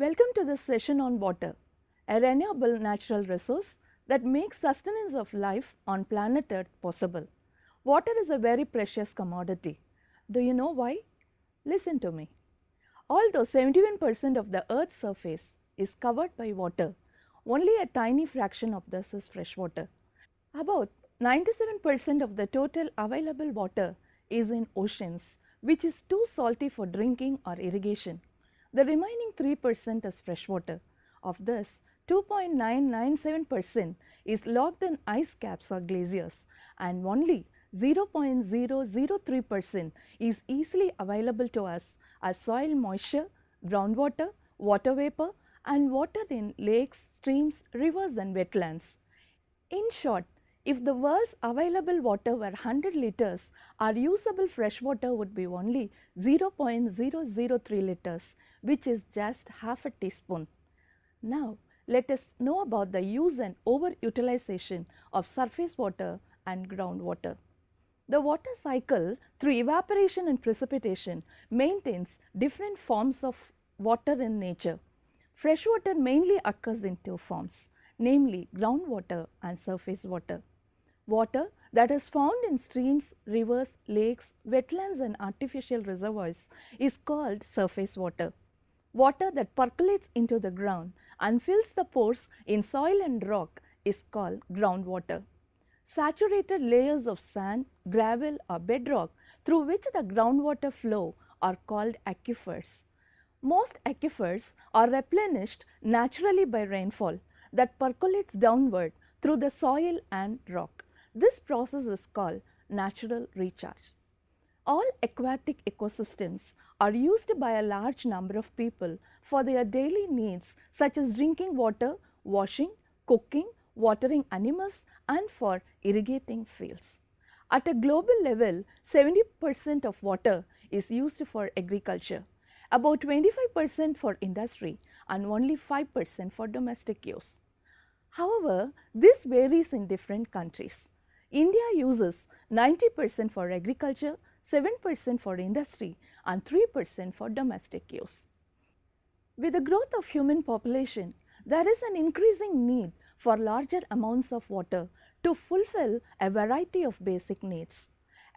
Welcome to this session on water, a renewable natural resource that makes sustenance of life on planet Earth possible. Water is a very precious commodity. Do you know why? Listen to me. Although 71% of the Earth's surface is covered by water, only a tiny fraction of this is fresh water. About 97% of the total available water is in oceans, which is too salty for drinking or irrigation. The remaining 3% is freshwater. Of this, 2.997% is locked in ice caps or glaciers, and only 0.003% is easily available to us as soil moisture, groundwater, water vapor, and water in lakes, streams, rivers, and wetlands. In short, if the world's available water were 100 liters, our usable fresh water would be only 0.003 liters, which is just half a teaspoon. Now, let us know about the use and overutilization of surface water and groundwater. The water cycle through evaporation and precipitation maintains different forms of water in nature. Fresh water mainly occurs in two forms, namely groundwater and surface water. Water that is found in streams, rivers, lakes, wetlands and artificial reservoirs is called surface water. Water that percolates into the ground and fills the pores in soil and rock is called groundwater. Saturated layers of sand, gravel or bedrock through which the groundwater flow are called aquifers. Most aquifers are replenished naturally by rainfall that percolates downward through the soil and rock. This process is called natural recharge. All aquatic ecosystems are used by a large number of people for their daily needs such as drinking water, washing, cooking, watering animals and for irrigating fields. At a global level, 70% of water is used for agriculture, about 25% for industry and only 5% for domestic use. However, this varies in different countries. India uses 90% for agriculture, 7% for industry and 3% for domestic use. With the growth of human population, there is an increasing need for larger amounts of water to fulfill a variety of basic needs.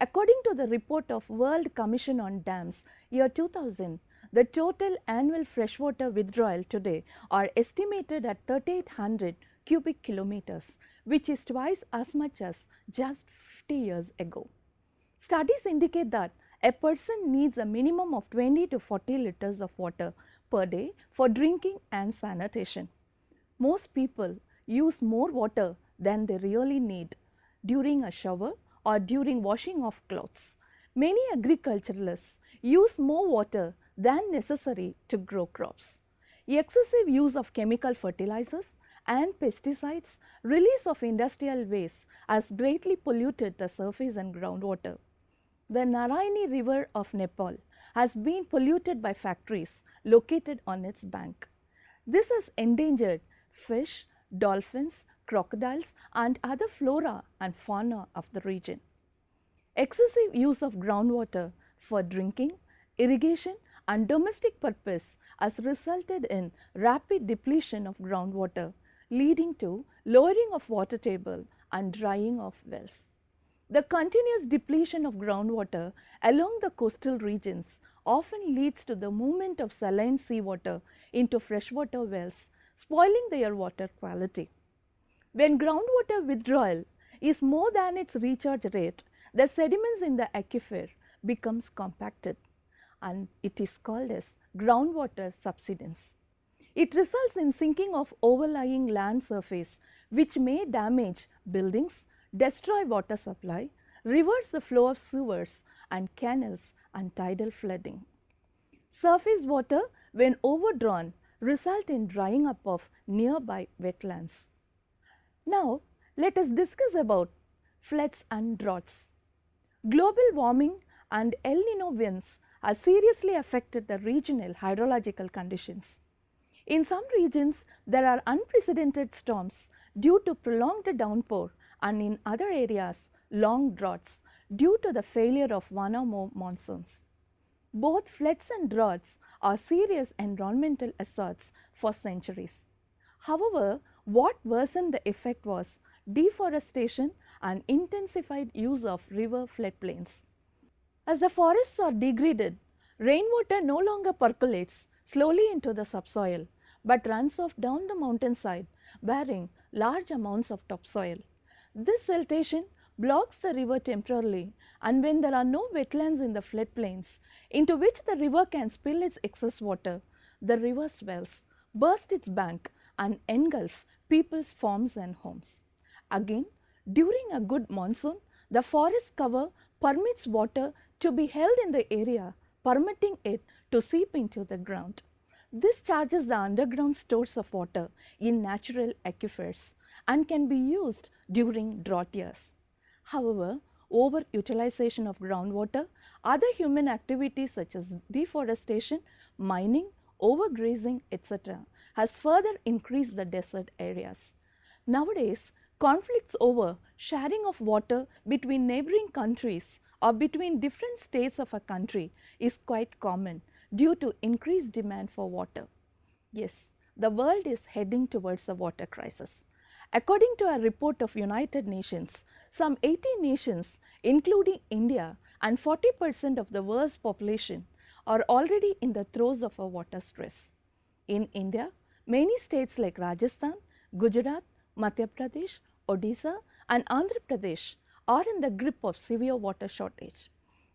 According to the report of World Commission on Dams, year 2000, the total annual freshwater withdrawal today are estimated at 3,800 cubic kilometers, which is twice as much as just 50 years ago. Studies indicate that a person needs a minimum of 20 to 40 liters of water per day for drinking and sanitation. Most people use more water than they really need during a shower or during washing of clothes. Many agriculturalists use more water than necessary to grow crops. Excessive use of chemical fertilizers and pesticides, release of industrial waste has greatly polluted the surface and groundwater. The Narayani River of Nepal has been polluted by factories located on its bank. This has endangered fish, dolphins, crocodiles and other flora and fauna of the region. Excessive use of groundwater for drinking, irrigation and domestic purpose has resulted in rapid depletion of groundwater, leading to lowering of water table and drying of wells. The continuous depletion of groundwater along the coastal regions often leads to the movement of saline seawater into freshwater wells, spoiling their water quality. When groundwater withdrawal is more than its recharge rate, the sediments in the aquifer becomes compacted and it is called as groundwater subsidence. It results in sinking of overlying land surface which may damage buildings, destroy water supply, reverse the flow of sewers and canals and tidal flooding. Surface water when overdrawn result in drying up of nearby wetlands. Now, let us discuss about floods and droughts. Global warming and El Nino winds have seriously affected the regional hydrological conditions. In some regions, there are unprecedented storms due to prolonged downpour and in other areas, long droughts due to the failure of one or more monsoons. Both floods and droughts are serious environmental assaults for centuries. However, what worsened the effect was deforestation and intensified use of river floodplains. As the forests are degraded, rainwater no longer percolates slowly into the subsoil but runs off down the mountainside bearing large amounts of topsoil. This siltation blocks the river temporarily, and when there are no wetlands in the floodplains into which the river can spill its excess water, the river swells, bursts its bank and engulf people's farms and homes. Again, during a good monsoon, the forest cover permits water to be held in the area, permitting it to seep into the ground. This charges the underground stores of water in natural aquifers and can be used during drought years. However, overutilization of groundwater, other human activities such as deforestation, mining, overgrazing, etc., has further increased the desert areas. Nowadays, conflicts over sharing of water between neighboring countries or between different states of a country is quite common due to increased demand for water. Yes, the world is heading towards a water crisis. According to a report of United Nations, some 80 nations, including India, and 40% of the world's population are already in the throes of a water stress. In India, many states like Rajasthan, Gujarat, Madhya Pradesh, Odisha, and Andhra Pradesh are in the grip of severe water shortage.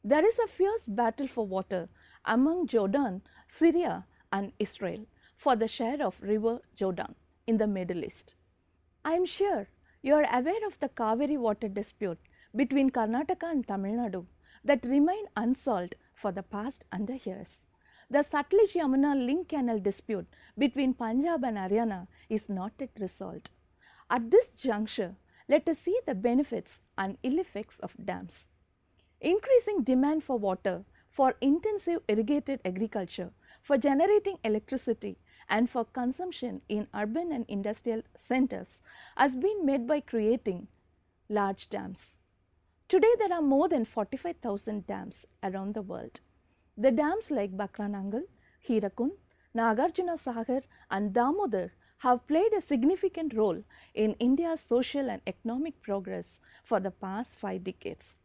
There is a fierce battle for water among Jordan, Syria, and Israel for the share of river Jordan in the Middle East. I am sure you are aware of the Kaveri water dispute between Karnataka and Tamil Nadu that remain unsolved for the past 100 years. The Satluj Yamuna link canal dispute between Punjab and Haryana is not yet resolved. At this juncture, let us see the benefits and ill effects of dams. Increasing demand for water for intensive irrigated agriculture, for generating electricity and for consumption in urban and industrial centers has been met by creating large dams. Today there are more than 45,000 dams around the world. The dams like Bakranangal, Hirakund, Nagarjuna Sagar and Damodar have played a significant role in India's social and economic progress for the past 5 decades.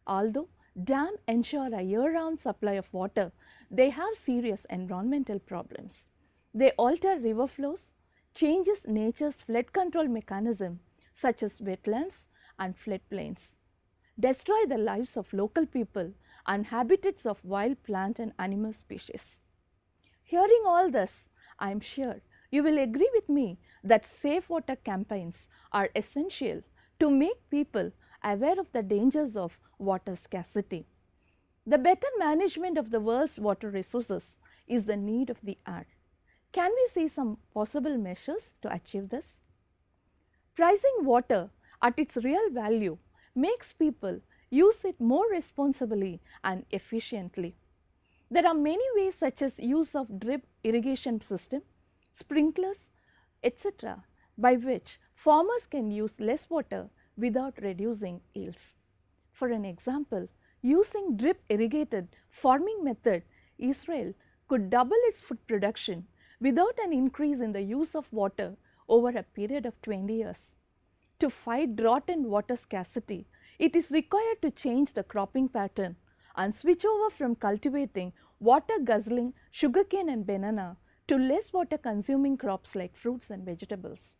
Although dams ensure a year-round supply of water, they have serious environmental problems. They alter river flows, changes nature's flood control mechanism such as wetlands and floodplains, destroy the lives of local people and habitats of wild plant and animal species. Hearing all this, I am sure you will agree with me that safe water campaigns are essential to make people aware of the dangers of water scarcity. The better management of the world's water resources is the need of the hour. Can we see some possible measures to achieve this? Pricing water at its real value makes people use it more responsibly and efficiently. There are many ways such as use of drip irrigation system, sprinklers, etc., by which farmers can use less water without reducing yields. For an example, using drip irrigated farming method, Israel could double its food production without an increase in the use of water over a period of 20 years. To fight drought and water scarcity, it is required to change the cropping pattern and switch over from cultivating water guzzling sugarcane and banana to less water consuming crops like fruits and vegetables.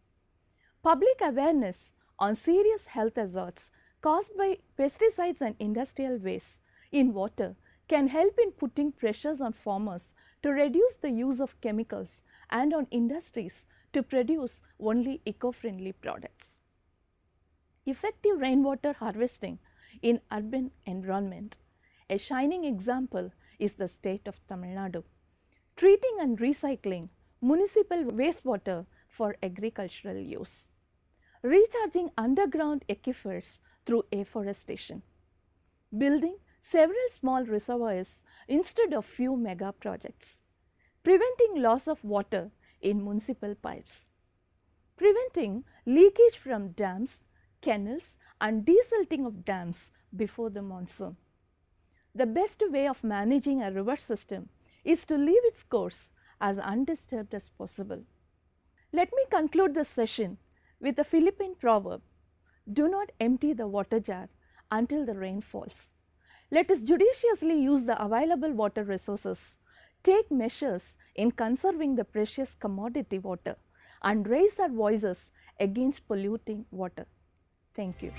Public awareness on serious health hazards caused by pesticides and industrial waste in water can help in putting pressures on farmers to reduce the use of chemicals and on industries to produce only eco-friendly products. Effective rainwater harvesting in urban environment. A shining example is the state of Tamil Nadu. Treating and recycling municipal wastewater for agricultural use. Recharging underground aquifers through afforestation. Building several small reservoirs instead of few mega projects. Preventing loss of water in municipal pipes. Preventing leakage from dams, canals and desilting of dams before the monsoon. The best way of managing a river system is to leave its course as undisturbed as possible. Let me conclude this session with a Philippine proverb: do not empty the water jar until the rain falls. Let us judiciously use the available water resources, take measures in conserving the precious commodity water, and raise our voices against polluting water. Thank you.